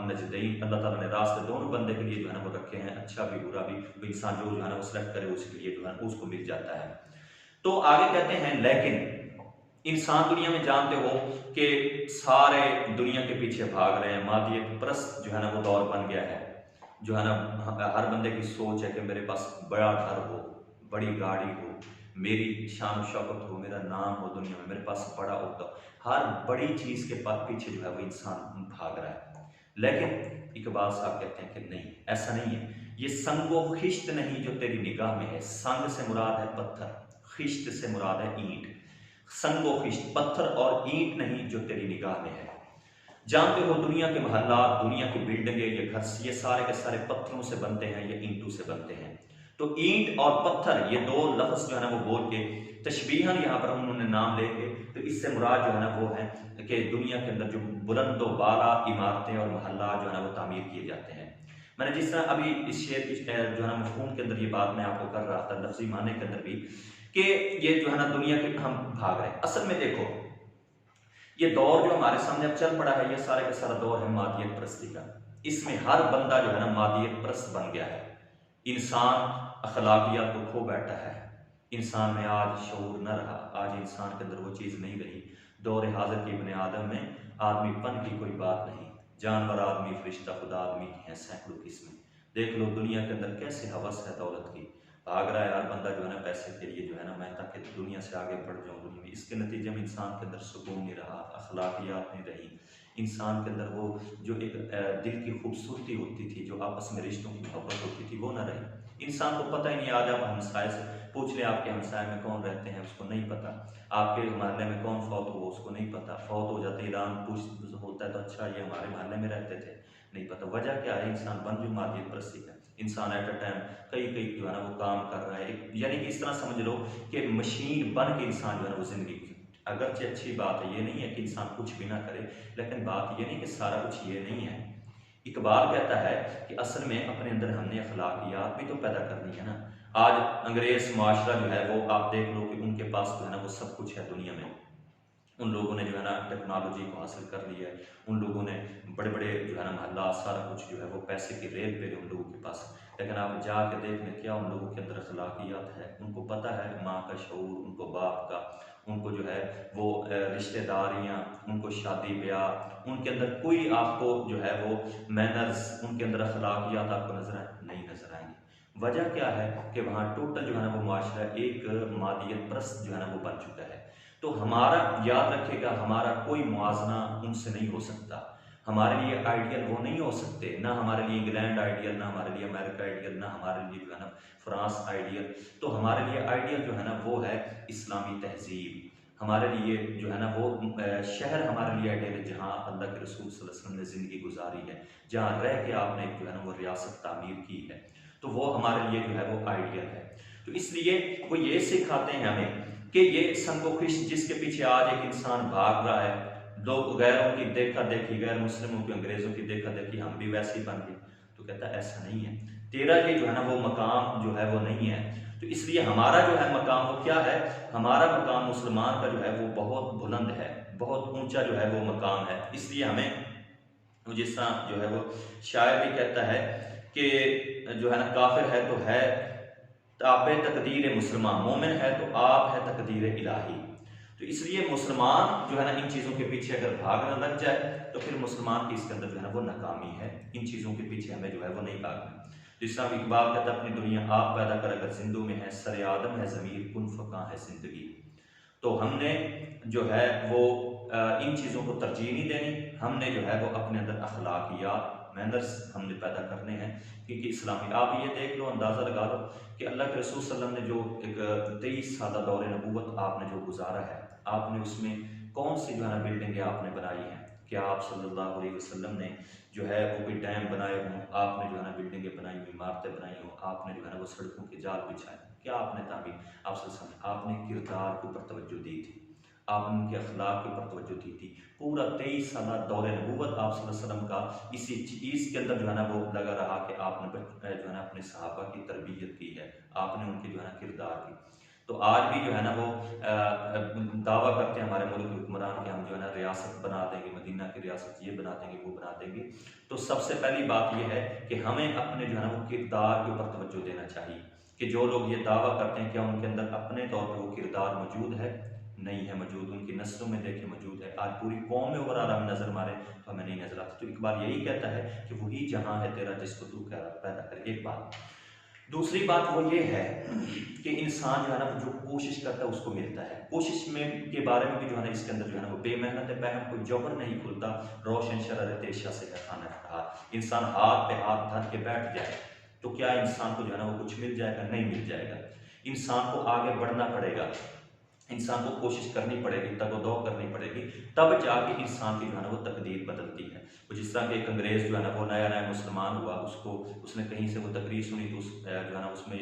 नजदईन, अल्लाह ताला ने रास्ते दोनों बंदे के लिए जो है ना वो रखे हैं, अच्छा भी बुरा भी। तो इंसान जो है ना वो सेलेक्ट करे उसके लिए जो है उसको मिल जाता है। तो आगे कहते हैं, लेकिन इंसान दुनिया में जानते हो कि सारे दुनिया के पीछे भाग रहे हैं, मादियत परस्त जो है ना वो दौर बन गया है। जो है ना हर बंदे की सोच है कि मेरे पास बड़ा घर हो, बड़ी गाड़ी हो, मेरी शान शौकत हो, मेरा नाम हो दुनिया में, मेरे पास बड़ा होता, हर बड़ी चीज के पीछे जो है वो इंसान भाग रहा है। लेकिन इकबाल साहब कहते हैं कि नहीं, ऐसा नहीं है। ये संगो खिश्त नहीं जो तेरी निगाह में है। संग से मुराद है पत्थर, खिश्त से मुराद है ईंट। संगो खिश्त, पत्थर और ईंट नहीं जो तेरी निगाह में है। जानते हो दुनिया के महल्ला, दुनिया की बिल्डिंगें, ये घर, ये सारे के सारे पत्थरों से बनते हैं, ये ईंटों से बनते हैं। तो ईंट और पत्थर ये दो लफ्ज जो है ना वो बोल के तशबीहन यहाँ पर उन्होंने नाम लेके, तो इससे मुराद जो है ना वो है कि दुनिया के अंदर जो बुलंदो बाला इमारतें और महल्ला जो है ना वो तामीर किए जाते हैं। मैंने जिस तरह अभी इस शेर की जो है ना मफ़हूम के अंदर ये बात मैं आपको कर रहा था, लफ्जी माने के अंदर भी, कि ये जो है ना दुनिया के हम भाग रहे हैं। असल में देखो, ये दौर जो हमारे सामने अब चल पड़ा है, ये सारे का सारा दौर है मादियत परस्ती का। इसमें हर बंदा जो है ना मादियत परस्त बन गया है। इंसान अखलाकियात को खो बैठा है। इंसान में आज शऊर न रहा, आज इंसान के अंदर वो चीज़ नहीं रही। दौर हाजिर की इब्ने आदम में आदमीपन की कोई बात नहीं। जानवर आदमी, फरिश्ता खुदा आदमी की हैं सैकड़ों किस्में। देख लो दुनिया के अंदर कैसे हवस है दौलत की, भाग रहा है हर बंदा जो है ना पैसे के लिए, जो है ना मैं ताकि दुनिया से आगे बढ़ जाऊँ दुनिया में। इसके नतीजे में इंसान के अंदर सुकून नहीं रहा, अखलाकियात नहीं रही। इंसान के अंदर वो जो एक दिल की खूबसूरती होती थी, जो आपस में रिश्तों की मोहब्बत होती थी, वो ना रही। इंसान को पता ही नहीं। आज आप हमसाए से पूछ लें आपके हमसाए में कौन रहते हैं, उसको नहीं पता। आपके मोहल्ले में कौन फौत हुआ, उसको नहीं पता। फौत हो जाते ऐलान पूछ होता है तो अच्छा ये हमारे मोहल्ले में रहते थे, नहीं पता। वजह क्या है? इंसान बन जो मादियत परस्ती है। इंसान एट अ टाइम कई जो है ना वो काम कर रहा है, यानी कि इस तरह समझ लो कि मशीन बन के इंसान जो है ना वो जिंदगी, अगरचे अच्छी बात है, ये नहीं है कि इंसान कुछ भी ना करे, लेकिन बात ये नहीं कि सारा कुछ ये नहीं है। इकबाल कहता है कि असल में अपने अंदर हमने अखलाकियात भी तो पैदा करनी है ना। आज अंग्रेज माशरा जो है वो आप देख लो कि उनके पास जो है ना वो सब कुछ है दुनिया में। उन लोगों ने जो है ना टेक्नोलॉजी को हासिल कर लिया है, उन लोगों ने बड़े बड़े जो है ना महल्ला, सारा कुछ जो है वो पैसे की रेल पे उन लोगों के पास। लेकिन आप जाके देख लें क्या उन लोगों के अंदर अखलाकियात है। उनको पता है माँ का शऊर, उनको बाप का, उनको जो है वो रिश्तेदारियाँ, उनको शादी ब्याह, उनके अंदर कोई आपको जो है वो मैनर्स, उनके अंदर अखलाकियात आपको नहीं नजर आएंगे। वजह क्या है कि वहाँ टोटल जो है ना वो माशरा एक मादियत परस्त जो है ना वो बन चुका है। तो हमारा, याद रखिएगा, हमारा कोई मुआजना उनसे नहीं हो सकता। हमारे लिए आइडियल वो नहीं हो सकते, ना हमारे लिए इंग्लैंड आइडियल, ना हमारे लिए अमेरिका आइडियल, ना हमारे लिए जो है ना फ्रांस आइडियल। तो हमारे लिए आइडियल जो है ना वो है इस्लामी तहजीब। हमारे लिए जो है ना वो शहर हमारे लिए आइडियल है जहाँ अल्लाह के रसूल सल्लल्लाहु अलैहि वसल्लम ने ज़िंदगी गुजारी है, जहाँ रह के आपने जो है ना वो रियासत तामीर की है, तो वो हमारे लिए जो है वो आइडियल है। तो इसलिए वो ये सिखाते हैं हमें कि ये संकोखिश जिसके पीछे आज एक इंसान भाग रहा है, लोग गैरों की देखा देखी, गैर मुस्लिमों की, अंग्रेजों की देखा देखी हम भी वैसे ही बन गए। तो कहता है ऐसा नहीं है। तेरा ये जो है ना वो मकाम जो है वो नहीं है। तो इसलिए हमारा जो है मकाम वो क्या है, हमारा मकाम मुसलमान का जो है वो बहुत बुलंद है, बहुत ऊंचा जो है वो मकाम है। इसलिए हमें जिस तरह जो है वो शायर भी कहता है कि जो है ना काफिर है तो है ताबे तकदीर मुसलमान, मोमिन है तो आप है तकदीर इलाही। तो इसलिए मुसलमान जो है ना इन चीज़ों के पीछे अगर भागना लग जाए तो फिर मुसलमान की इसके अंदर जो है ना वो नाकामी है। इन चीज़ों के पीछे हमें जो है वो नहीं भागना। तो इस तरह इकबाल कहता है अपनी दुनिया आप पैदा कर अगर जिंदू में है, सरे आदम है ज़मीर कुन फ़क़ा है जिंदगी। तो हमने जो है वो इन चीज़ों को तरजीह नहीं देनी, हमने जो है वो अपने अंदर अखलाकियात मैनर्स हमने पैदा करने हैं। क्योंकि इस्लामी आप ये देख लो, अंदाज़ा लगा लो कि अल्लाह के रसूल सल्लल्लाहु अलैहि वसल्लम ने जो एक 23 साल दौर नबूवत आपने जो गुजारा है, आपने उसमें कौन सी जो है ना बिल्डिंगें आपने बनाई हैं? क्या आप सल्लल्लाहु अलैहि वसल्लम ने जो है वो कोई डैम बनाए हों, आपने जो है ना बिल्डिंगें बनाई हुई, इमारतें बनाई हों, आपने जो है ना वो सड़कों के जाल बिछाए, क्या आपने तामीर, आप सल्लल्लाहु अलैहि वसल्लम आपने किरदार के ऊपर तवज्जो दी थी, आपने उनके अखलाक के ऊपर तवज्जो दी थी। पूरा 23 साल दौर नबूवत आप सल्लल्लाहु अलैहि वसल्लम का इसी चीज़ के अंदर जो है ना वो लगा रहा कि आपने जो है ना अपने सहाबा की तरबियत की है, आपने उनके जो है ना किरदार की। तो आज भी जो है ना वो दावा करते हैं हमारे मुल्क के हुक्मरान कि हम जो है ना रियासत बना देंगे, मदीना की रियासत ये बना देंगे, वो बना देंगे। तो सबसे पहली बात यह है कि हमें अपने जो है ना वो किरदार के ऊपर तवज्जो देना चाहिए कि जो लोग ये दावा करते हैं क्या उनके अंदर अपने तौर पर वो किरदार मौजूद है? नहीं है मौजूद। उनकी नस्लों में देखे मौजूद है, आज पूरी कौम में ओवरऑल हम नजर मारे तो हमें नहीं नजर आता। तो एक बार यही कहता है कि वही जहां है तेरा जिसको तू पैदा करे, एक बात। दूसरी बात वो ये है कि इंसान जो है ना जो कोशिश करता है उसको मिलता है। कोशिश में के बारे में भी जो है ना इसके अंदर जो है ना वो बेमेहनत है, बहम कोई जबर नहीं खुलता, रोशन शरारत एशा से है खाना रहा। इंसान हाथ पे हाथ धर के बैठ जाए तो क्या इंसान को जो है ना वो कुछ मिल जाएगा? नहीं मिल जाएगा। इंसान को आगे बढ़ना पड़ेगा, इंसान को कोशिश करनी पड़ेगी, तगोदो करनी पड़ेगी, तब जाके इंसान की जो है ना वो तकदीर बदलती है। तो जिस तरह के एक अंग्रेज़ जो है ना वो नया नया मुसलमान हुआ, उसको उसने कहीं से वो तकरीर सुनी तो उस जो है ना उसमें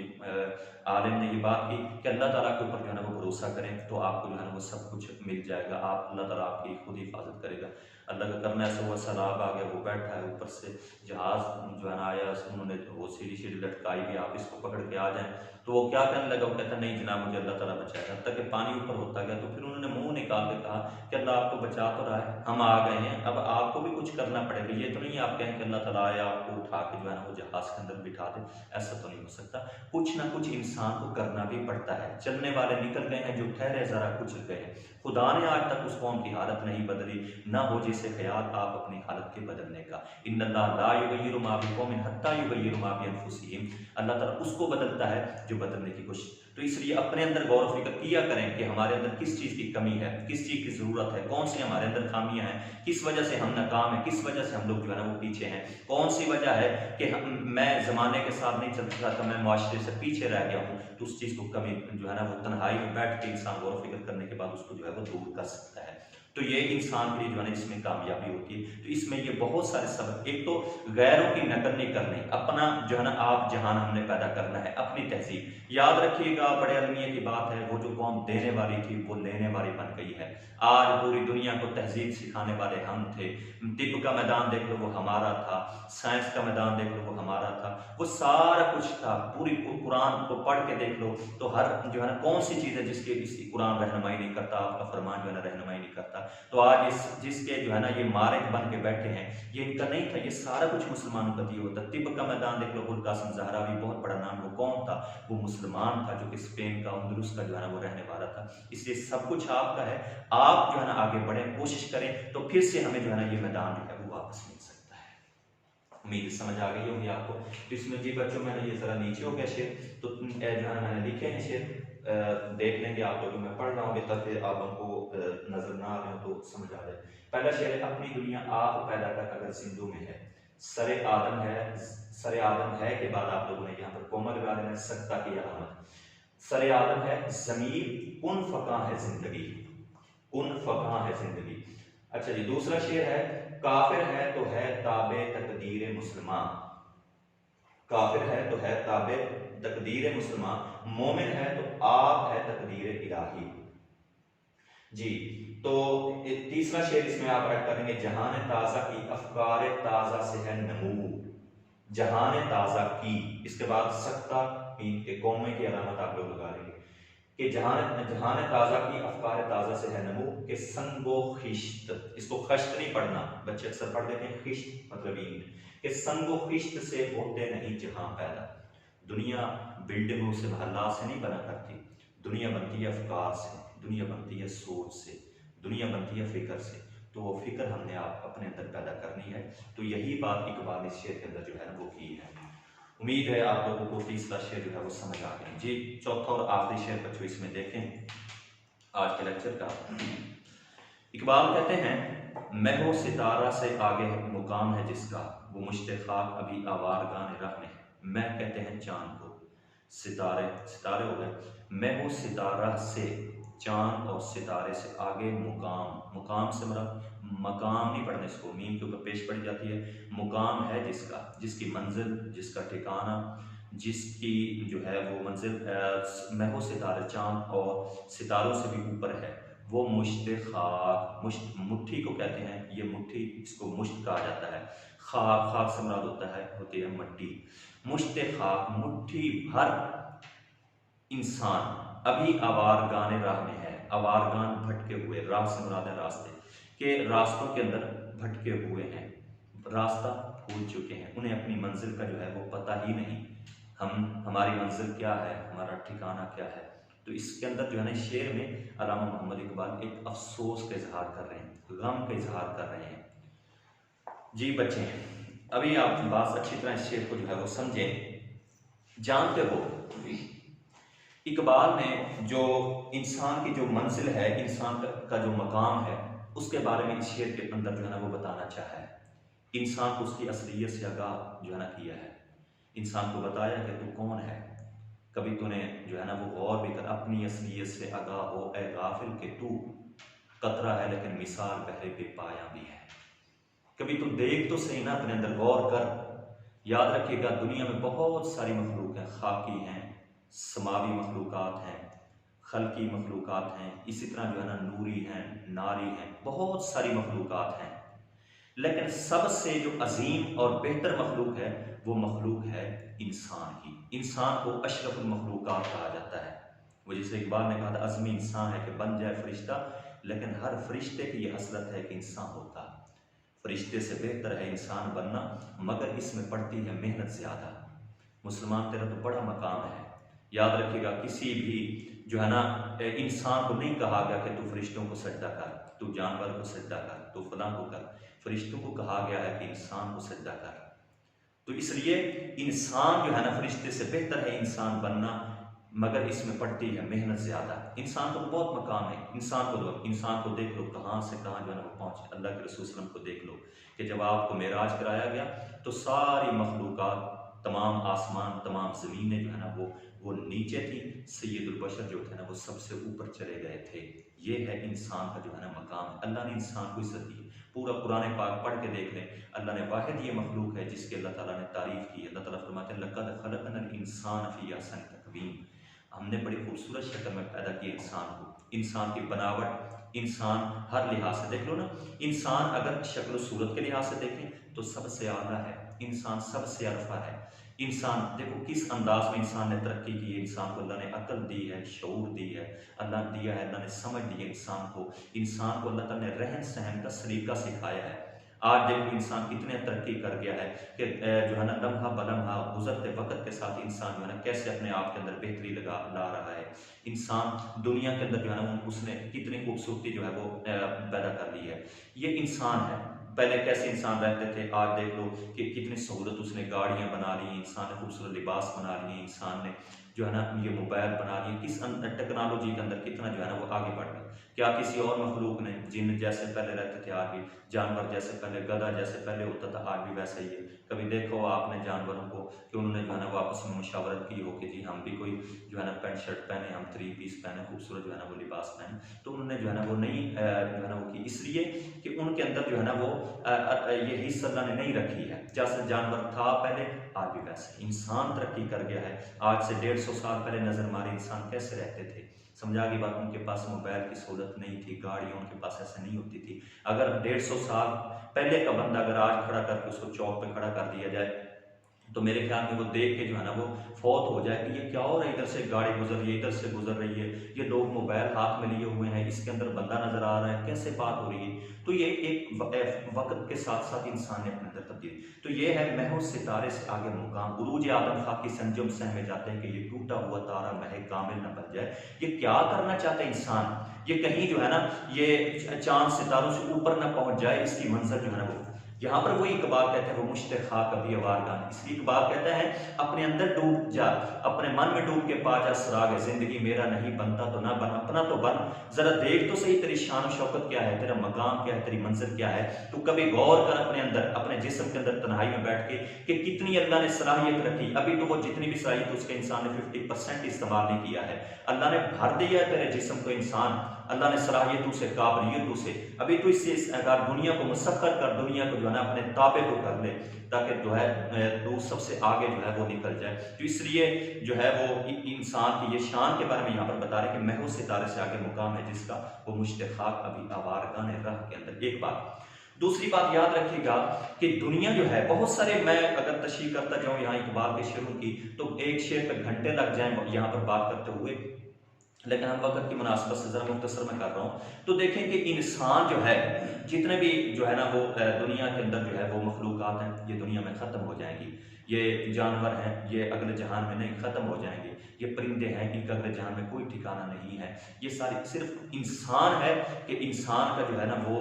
आलिम ने ये बात की कि अल्लाह ताला के ऊपर जो है ना वो भरोसा करें तो आपको जो है ना वो सब कुछ मिल जाएगा, आप अल्लाह ताला आपकी खुद हिफाजत करेगा। अल्लाह का करना ऐसा हुआ, सैलाब आ गया, वो बैठा है ऊपर से जहाज़ जो है ना आया, उन्होंने वो सीढ़ी सीढ़ी लटकाई भी, आप इसको पकड़ के आ जाएं। तो वो क्या करने लगा, वो कहता नहीं जनाब मुझे अल्लाह ताला बचाएगा। तब तक पानी ऊपर होता गया तो फिर उन्होंने मुंह निकाल के कहा कि अल्लाह आपको बचा तो रहा है, हम आ गए हैं, अब आपको भी कुछ करना पड़ेगा। ये तो नहीं आप कहें कि अल्लाह ताला आया आपको उठा के जो है ना वो जहाज के अंदर बिठा दे, ऐसा तो नहीं हो सकता। कुछ ना कुछ इंसान को करना भी पड़ता है। चलने वाले निकल गए हैं, जो ठहरे जरा कुचल गए हैं। खुदा ने आज तक उस कौम की हालत नहीं बदली, ना हो जैसे ख्याल आप अपनी हालत के बदलने का। इन्नल्लाह ला युगय्यिरु मा बिकौमिन हत्ता युगय्यिरु मा बिअनफुसिहिम। अल्लाह ताला उसको बदलता है जो बदलने की कोशिश। तो इसलिए अपने अंदर गौर व फिक्र किया करें कि हमारे अंदर किस चीज़ की कमी है, किस चीज़ की ज़रूरत है, कौन सी हमारे अंदर खामियां हैं, किस वजह से हम नाकाम हैं, किस वजह से हम लोग जो है ना वो पीछे हैं, कौन सी वजह है कि मैं ज़माने के साथ नहीं चल सकता, मैं मुआशरे से पीछे रह गया हूँ। तो उस चीज़ को कमी जो है ना वो तन्हाई में बैठ के इंसान गौर व फिक्र करने के बाद उसको जो है वो दूर कर सकता है। तो ये इंसान के लिए जो है ना इसमें कामयाबी होती है। तो इसमें ये बहुत सारे सबक, एक तो गैरों की नकल नहीं करनी, अपना जो है ना आप जहान हमने पैदा करना है, अपनी तहजीब। याद रखिएगा बड़े अलमिया की बात है, वो जो कौम देने वाली थी वो लेने वाली बन गई है। आज पूरी दुनिया को तहजीब सिखाने वाले हम थे। तिब का मैदान देख लो वो हमारा था, साइंस का मैदान देख लो वो हमारा था, वो सारा कुछ था। पूरी कुरान को पढ़ के देख लो तो हर जो है ना कौन सी चीज़ है जिसके इस कुरान रहनुमाई नहीं करता, आपका फरमान जो है ना रहनुमाई नहीं करता। तो आज जिसके जो है ना ये मारिक बन के बैठे हैं, ये इनका नहीं था, ये सारा कुछ मुसलमानों का दिया होता। तिब्बत का मैदान देख लो, अबुल कासिम ज़हरावी बहुत बड़ा नाम, वो कौन था? वो मुसलमान था जो कि स्पेन का, अंदलुस का जो है ना वो रहने वाला था। इसलिए सब कुछ आपका है, आप जो है ना आगे बढ़े, कोशिश करें तो फिर से हमें जो है ना ये मैदान जो है वो वापस मिल सकता है। उम्मीद समझ आ गई होगी आपको। तो इसमें जी बच्चों मैंने ये ज़रा नीचे हो गया शेर, तो जो है मैंने लिखे हैं शेर, देख लेंगे आप लोग, मैं पढ़ रहा हूँ ताकि आप हमको नजर ना आ रहे हो तो समझ आ जाए। पहला शेर है, अपनी दुनिया आप पैदा कर अगर सिंधु में है, सरे आदम है, सरे आदम है के बाद आप लोगों ने यहाँ पर कोमल लगा देना, सत्ता की अलामत। सरे आदम है जमीर कुन फका है जिंदगी, कुन फका है जिंदगी। अच्छा जी, दूसरा शेर है, काफिर है तो है ताबे तकदीर मुसलमान, काफिर है तो है ताबे तकदीर मुसलमान, मोमिन है तो आप है तकदीर इलाही। जी, तो तीसरा शेर इसमें आप ऐड करेंगे, जहान ताजा की अफकार ताजा से है नमू, जहान ताज़ा की, इसके बाद सख्ता मीन के कौमे की अलामत आप लोग लगा लेंगे कि जहान जहान ताज़ा की अफकार ताज़ा से है नमू के संगो खिश्त, इसको खश्त नहीं पढ़ना, बच्चे अक्सर पढ़ देते हैं खिश्त मतलब ईंट, कि संगो खिश्त से होते नहीं जहां पैदा। दुनिया बिल्डिंगों से महल्ला से नहीं बना करती, दुनिया बनती है अफकार से, दुनिया बनती है सोच से, दुनिया बनती है फिक्र से। तो वो फिक्र हमने आप अपने अंदर पैदा करनी है। तो यही बात इकबाल ने शेर के अंदर जो है ना वो की है। उम्मीद है आप लोगों को तीसरा शेर जो है वो समझ आ गया जी। चौथा और आखिरी शेर बच्चों इसमें देखें आज के लेक्चर का। इकबाल कहते हैं, मैं हो सितारा से आगे मुकाम है जिसका, वो मुश्ते खाक अभी आवारगान राह में है। मैं कहते हैं चांद को, सितारे सितारे हो गए, मैं हूँ सितारा से, चांद और सितारे से आगे मुकाम, मुकाम से मतलब मकाम नहीं पढ़ने, इसको मीम के ऊपर पेश पड़ी जाती है। मुकाम है जिसका, जिसकी मंजिल, जिसका ठिकाना, जिसकी जो है वो मंजिल मैं हूँ सितारे, चांद और सितारों से भी ऊपर है। वो मुश्त खाक, मुश्त मुट्ठी को कहते हैं, ये मुट्ठी इसको मुश्त कहा जाता है। खाक, खाक से मुराद होता है होती है मट्टी। मुश्त खाक मुट्ठी भर इंसान अभी आवारगान राह में है। आवारगान भटके हुए, राह से मुराद है रास्ते, के रास्तों के अंदर भटके हुए हैं, रास्ता भूल चुके हैं, उन्हें अपनी मंजिल का जो है वो पता ही नहीं। हमारी मंजिल क्या है, हमारा ठिकाना क्या है। तो इसके अंदर जो है ना शेर में अल्लामा मोहम्मद इकबाल एक अफसोस का इजहार कर रहे हैं, गम का इजहार कर रहे हैं जी। बच्चे अभी आप बात अच्छी तरह इस शेर को जो है वो समझें। जानते हो इकबाल ने जो इंसान की जो मंजिल है, इंसान का जो मकाम है, उसके बारे में इस शेर के अंदर जो है ना वो बताना चाहा है। इंसान को उसकी असलियत से आगाह जो है ना किया है, इंसान को बताया कि तू कौन है। कभी तूने जो है ना वो गौर भी कर, अपनी असलियत से आगाह हो ए गाफिल के तू कतरा है लेकिन मिसाल बहरे पे पाया भी है। कभी तू देख तो सही ना, अपने अंदर गौर कर। याद रखिएगा दुनिया में बहुत सारी मखलूक हैं, खाकी हैं, समावी मखलूक़ात हैं, खल्की मखलूक़ात हैं, इसी तरह जो है ना नूरी हैं, नारी हैं, बहुत सारी मखलूक़ात हैं। लेकिन सबसे जो अजीम और बेहतर मखलूक है वो मखलूक है इंसान की। इंसान को अशरफुल मखलूक़ात कहा जाता है। वो जैसे इकबाल ने कहा था, अज़मी इंसान है कि बन जाए फरिश्ता, लेकिन हर फरिश्ते की ये हसरत है कि इंसान होता। फरिश्ते से बेहतर है इंसान बनना, मगर इसमें पड़ती है मेहनत ज़्यादा। मुसलमान तेरा तो बड़ा मकाम है। याद रखिएगा किसी भी जो है ना इंसान को नहीं कहा गया कि तू फरिश्तों को सजदा कर, तू जानवर को सजदा कर, तू फलां को कर। फरिश्तों को कहा गया है कि इंसान को सजदा कर। तो इसलिए इंसान जो है ना फरिश्ते से बेहतर है इंसान बनना, मगर इसमें पड़ती है मेहनत ज़्यादा। इंसान को बहुत मकाम है। इंसान को देख लो कहाँ से कहाँ जो है ना वो पहुँचे। अल्लाह के रसूल सल्लल्लाहु अलैहि वसल्लम को देख लो कि जब आपको मेराज कराया गया तो सारी मखलूक़ात, तमाम आसमान, तमाम ज़मीनें जो है ना वो नीचे थी, सैयदुल बशर जो थे ना वो सबसे ऊपर चले गए थे। ये है इंसान का जो है ना मकाम। अल्लाह ने इंसान को इज्जत दी। पूरा कुरान पाक पढ़ के देख लें, अल्लाह ने वाहिद ये मखलूक है जिसकी अल्लाह ताला ने तारीफ़ की है। अल्लाह ताला फरमाते हैं, लक़द ख़लक़नल इंसान फ़ी अहसनि तक़वीम, हमने बड़ी खूबसूरत शक्ल में पैदा किया इंसान को। इंसान की बनावट, इंसान हर लिहाज से देख लो ना, इंसान अगर शक्ल सूरत के लिहाज से देखें तो सबसे आला है, इंसान सबसे अरफा है। इंसान देखो किस अंदाज में इंसान ने तरक्की की है। इंसान को अल्लाह ने अकल दी है, शऊर दी है, अल्लाह दिया है, अल्लाह ने समझ दी है इंसान को। इंसान को अल्लाह ताला ने रहन सहन का सलीका सिखाया है। आज देखो इंसान कितने तरक्की कर गया है कि जो है ना लम्हा बलम्हा गुजरते वक्त के साथ इंसान जो है ना कैसे अपने आप के अंदर बेहतरी ला रहा है। इंसान दुनिया के अंदर जो है ना उसने कितनी खूबसूरती जो है वो पैदा कर ली है। ये इंसान है। पहले कैसे इंसान रहते थे, आज देख लो कि कितनी सहूलत, उसने गाड़ियाँ बना ली, इंसान ने खूबसूरत लिबास बना लिए, इंसान ने जो है ना ये मोबाइल बना लिए। किस टेक्नोलॉजी के अंदर कितना जो है ना वो आगे बढ़ गया। क्या किसी और मखलूक ने, जिन जैसे पहले रहते थे आज भी, जानवर जैसे पहले, गधा जैसे पहले होता था आज भी वैसा ही है। कभी देखो आपने जानवरों को कि उन्होंने जो है ना वो आपस में मुशावरत की हो कि जी हम भी कोई जो है ना पैंट शर्ट पहने, हम 3 पीस पहने, खूबसूरत जो है ना वो लिबास पहने, तो उन्होंने जो है ना वो नहीं जो है ना वो की, इसलिए कि उनके अंदर जो है ना वो ये हिस्सा अल्लाह ने नहीं रखी है। जैसे जानवर था पहले, आज भी वैसे इंसान तरक्की कर गया है। आज से 150 साल पहले नजर मारे इंसान कैसे रहते थे, समझा की बात। उनके पास मोबाइल की सहूलत नहीं थी, गाड़ियाँ उनके पास ऐसे नहीं होती थी। अगर 150 साल पहले का बंदा अगर आज खड़ा करके उसको चौक पे खड़ा कर दिया जाए तो मेरे ख्याल में वो देख के जो है ना वो फौत हो जाए कि ये क्या हो रहा है, इधर से गाड़ी गुजर रही है, इधर से गुजर रही है, ये लोग मोबाइल हाथ में लिए हुए हैं, इसके अंदर बंदा नजर आ रहा है, कैसे बात हो रही है। तो ये एक वक्त के साथ साथ इंसान ने अपने अंदर तब्दील, तो ये है महू सितारे से आगे मुकाम, उरूज आदम खां की संजम सहमे जाते हैं कि ये टूटा हुआ तारा मह कामिल न बन जाए। ये क्या करना चाहता है इंसान, ये कहीं जो है ना ये चांद सितारों से ऊपर न पहुंच जाए, इसकी मंजर जो है ना वो यहाँ पर वही इकबाल कहते हैं वो मुश्ते खा कभी अवारगान, इसलिए इकबाल कहता है अपने अंदर डूब जा, अपने मन में डूब के पा जा सराग जिंदगी, मेरा नहीं बनता तो ना बन, अपना तो बन, जरा देख तो सही तेरी शान शौकत क्या है, तेरा मकाम क्या है, तेरी मंजिल क्या है। तो कभी गौर कर अपने अंदर, अपने जिस्म के अंदर तन्हाई में बैठ के कि कितनी अल्लाह ने सलाहियत रखी। अभी तो वो जितनी भी सलाहियत उसके इंसान ने 50% इस्तेमाल नहीं किया है, अल्लाह ने भर दिया है तेरे जिस्म को इंसान, अल्लाह ने सलाहियतों से काबिलियतों से, अभी तो इससे अगर दुनिया को मुसक्कर कर, दुनिया को जो है ना अपने ताबे को कर ले, ताकि जो है तो सबसे आगे जो है वो निकल जाए। तो इसलिए जो है वो इंसान की ये शान के बारे में यहाँ पर बता रहे कि महू सितारे से आगे मुकाम है जिसका, वो मुश्तखाक अभी आवारगान राह के अंदर। एक बात। दूसरी बात याद रखिएगा कि दुनिया जो है बहुत सारे, मैं अगर तशरीह करता जाऊं यहाँ इकबाल के शेरों की तो एक शेर पे घंटे लग जाए यहाँ पर बात करते हुए, लेकिन हम वक्त की मुनासिबत से जरा मुख्तसर में कर रहा हूँ। तो देखें कि इंसान जो है, जितने भी जो है ना वो दुनिया के अंदर जो है वो मखलूकात हैं, ये दुनिया में ख़त्म हो जाएंगी। ये जानवर हैं, ये अगले जहान में नहीं ख़त्म हो जाएंगे। ये परिंदे हैं, इनका अगले जहान में कोई ठिकाना नहीं है। ये सारी सिर्फ इंसान है कि इंसान का जो है ना वो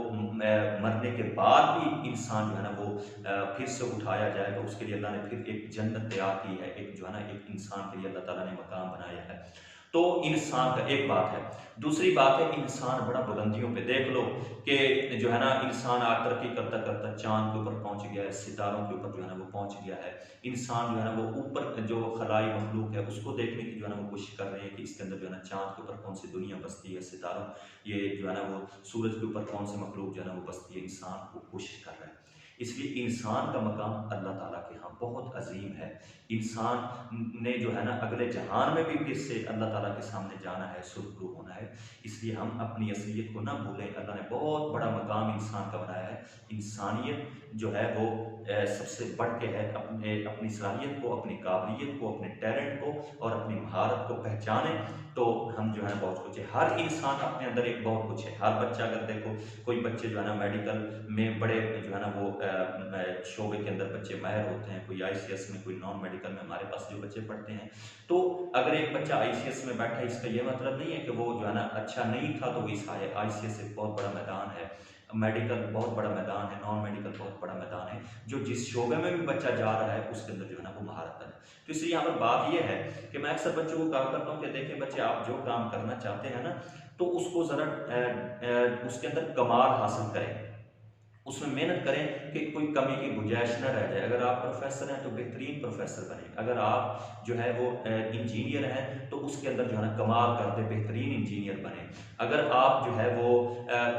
मरने के बाद भी इंसान जो है ना वो फिर से उठाया जाएगा। उसके लिए अल्लाह ने फिर एक जन्नत तैयार की है, एक जो है ना एक इंसान के लिए अल्लाह ताला ने मकाम बनाया है। तो इंसान का एक बात है। दूसरी बात है इंसान बड़ा बुलंदियों पे, देख लो कि जो है ना इंसान आज तरक्की करता करता चांद के ऊपर पहुंच गया है, सितारों के ऊपर जो है ना वो पहुंच गया है। इंसान जो है ना वो ऊपर जो खलाई मखलूक है उसको देखने की जो है ना वो कोशिश कर रहे हैं कि इसके अंदर जो है ना चांद के ऊपर कौन सी दुनिया बसती है, सितारों ये जो है ना वो सूरज के ऊपर कौन से मखलूक जो है ना वो बसती है, इंसान वो कोशिश कर रहा है। इसलिए इंसान का मकाम अल्लाह ताला के यहाँ बहुत अजीम है। इंसान ने जो है ना अगले जहान में भी फिर से अल्लाह ताला के सामने जाना है, सुरखरू होना है। इसलिए हम अपनी असलियत को ना भूलें। अल्लाह ने बहुत बड़ा मकाम इंसान का बनाया है। इंसानियत जो है वो सबसे बढ़ के है, अपनी सलाहियत को, अपनी काबिलियत को, अपने टैलेंट को और अपनी महारत को पहचाने तो हम जो है ना बहुत कुछ है। हर इंसान अपने अंदर एक बहुत कुछ है। हर बच्चा अगर देखो, कोई बच्चे जो है ना मेडिकल में बड़े जो है ना वो शोबे के अंदर बच्चे माहिर होते हैं, कोई ICS में, कोई नॉन मेडिकल में हमारे पास जो बच्चे पढ़ते हैं। तो अगर एक बच्चा ICS में बैठा है, इसका ये मतलब नहीं है कि वो जो है ना अच्छा नहीं था तो वो इस ICS एक बहुत बड़ा मैदान है, मेडिकल बहुत बड़ा मैदान है, नॉन मेडिकल बहुत बड़ा मैदान है। जो जिस शोबे में भी बच्चा जा रहा है उसके अंदर जो है ना वो महारत है। तो इसलिए यहाँ पर बात यह है कि मैं अक्सर बच्चों को कहा करता हूँ कि देखें बच्चे, आप जो काम करना चाहते हैं ना तो उसको ज़रा उसके अंदर कमाल हासिल करें, उसमें मेहनत करें कि कोई कमी की गुंजाइश न रह जाए। अगर आप प्रोफेसर हैं तो बेहतरीन प्रोफेसर बने, अगर आप जो है वो इंजीनियर हैं तो उसके अंदर जो है ना कमाल कर दे, बेहतरीन इंजीनियर बने। अगर आप जो है वो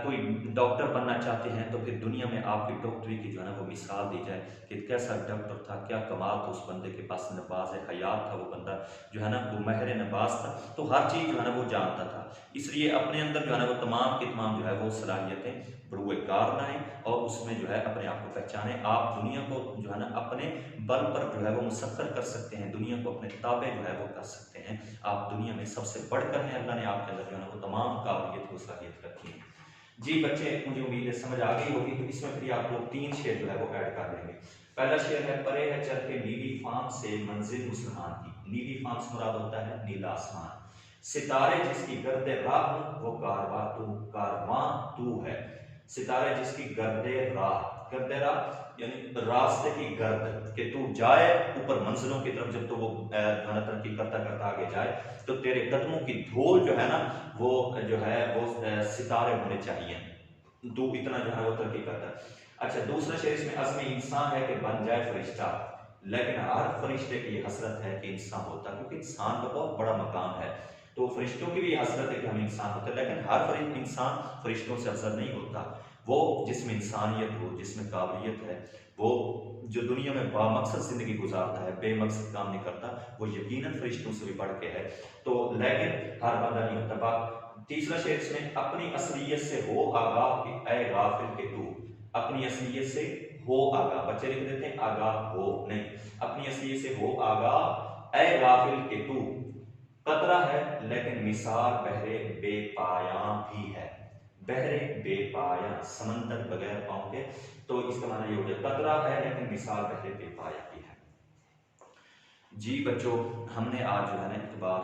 कोई डॉक्टर बनना चाहते हैं तो फिर दुनिया में आपकी डॉक्टरी की जो है ना वो मिसाल दी जाए कि कैसा डॉक्टर था, क्या कमाल था उस बंदे के पास, नबाज हयात था वो बंदा, जो है ना वो महर नबाज था, तो हर चीज़ जो है ना वो जानता था। इसलिए अपने अंदर जो है ना वो तमाम के तमाम जो है वो सलाहियतें बरूए कार लाएं और उसमें जो है अपने आप को पहचाने। आप दुनिया को जो है ना अपने बल पर जो है वो मुसक्कर कर सकते हैं, दुनिया को अपने ताबे जो है वो कर सकते हैं। आप दुनिया में सबसे बढ़कर हैं, अल्लाह ने आपके अंदर जो है ना वो तमाम काबिलियत व सलाहियत रखी है। जी बच्चे, मुझे उम्मीद है समझ आ गई होगी। तो इसमें फिर आप लोग 3 शेर जो है वो ऐड कर लेंगे। पहला शेर है, परे है चल के नीली फाम से मंजिल मुसलमान की। नीली फाम से मुराद होता है नीला आसमान। सितारे जिसकी गर्दे राह वो कारवां तू है। सितारे जिसकी गर्दे राह, गर्दे राह यानी रास्ते की गर्द, कि तू जाए ऊपर मंजिलों की तरफ, जब तो वो तरक्की करता करता आगे जाए तो तेरे कदमों की धूल जो है ना वो जो है वो सितारे होने चाहिए, तू इतना जो है वो तरक्की करता है। अच्छा, दूसरा शेर इसमें, अज़्म इंसान है कि बन जाए फरिश्ता, लेकिन हर फरिश्ते की हसरत है कि इंसान होता, क्योंकि इंसान का बहुत बड़ा मकाम है। तो फरिश्तों की भी हसरत है कि हम इंसान होते हैं, लेकिन हर इंसान फरिश्तों से अफजल नहीं होता। वो जिसमें इंसानियत हो, जिसमें काबिलियत है, वो जो दुनिया में बामकसद जिंदगी गुजारता है, बेमकसद काम नहीं करता, वो यकीनन फरिश्तों से भी बढ़ के है। तो लेकिन हर बंदा नहीं होता। तीसरा शेर इसमें, अपनी असलियत से हो आगाह कि ऐ गाफिल के तू, अपनी असलियत से हो आगा, बच्चे लिख देते हैं आगा हो, नहीं, अपनी असली से हो आगा। ए गाफिल के तू, कतरा है लेकिन मिसाल बहरे बेपाया भी है। बहरे बेपाया, समंदर बगैर पाँव के, तो इसका माना ये हो गया कतरा है लेकिन मिसाल बहरे बेपाया भी है। जी बच्चों, हमने आज जो है ना इकबाल,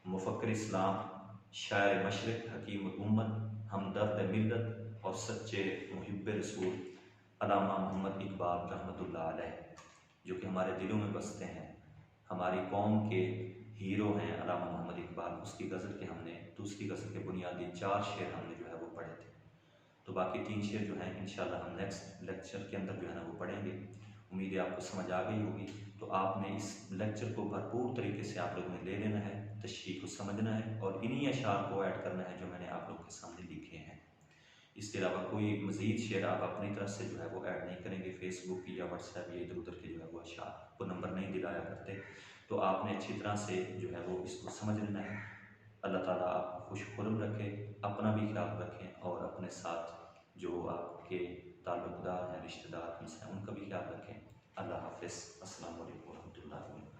मुफक्किर इस्लाम, शायर मशरिक, हकीम उम्मत, हमदर्द मिल्लत और सच्चे मुहिब रसूल अल्लामा मोहम्मद इकबाल रहमतुल्लाह अलैह, जो कि हमारे दिलों में बसते हैं, हमारी कौम के हीरो हैं अल्लामा मोहम्मद इकबाल, उसकी गज़ल के हमने दूसरी गज़ल के बुनियादी 4 शेर हमने जो है वो पढ़े थे। तो बाकी 3 शेर जो हैं इंशाल्लाह हम नेक्स्ट लेक्चर के अंदर जो है ना वो पढ़ेंगे। उम्मीद है आपको समझ आ गई होगी। तो आपने इस लेक्चर को भरपूर तरीके से आप लोगों ने ले लेना है, तशरीह को समझना है और इन्हीं अशार को ऐड करना है जो मैंने आप लोगों के सामने लिखे हैं। इसके अलावा कोई मज़ीद शेयर आप अपनी तरफ से जो है वो ऐड नहीं करेंगे। फेसबुक या व्हाट्सएप या इधर उधर के जो है वो अशार को नंबर नहीं दिलाया करते। तो आपने अच्छी तरह से जो है वो इसको समझ लेना है। अल्लाह ताला आपको खुश खुरम रखे, अपना भी ख्याल रखें और अपने साथ जो आपके ताल्लुकदार हैं, रिश्तेदार हैं, उनका भी ख्याल रखें। अल्लाह हाफ़िज़। अस्सलाम वालेकुम रहमतुल्लाहि व बरकातहू।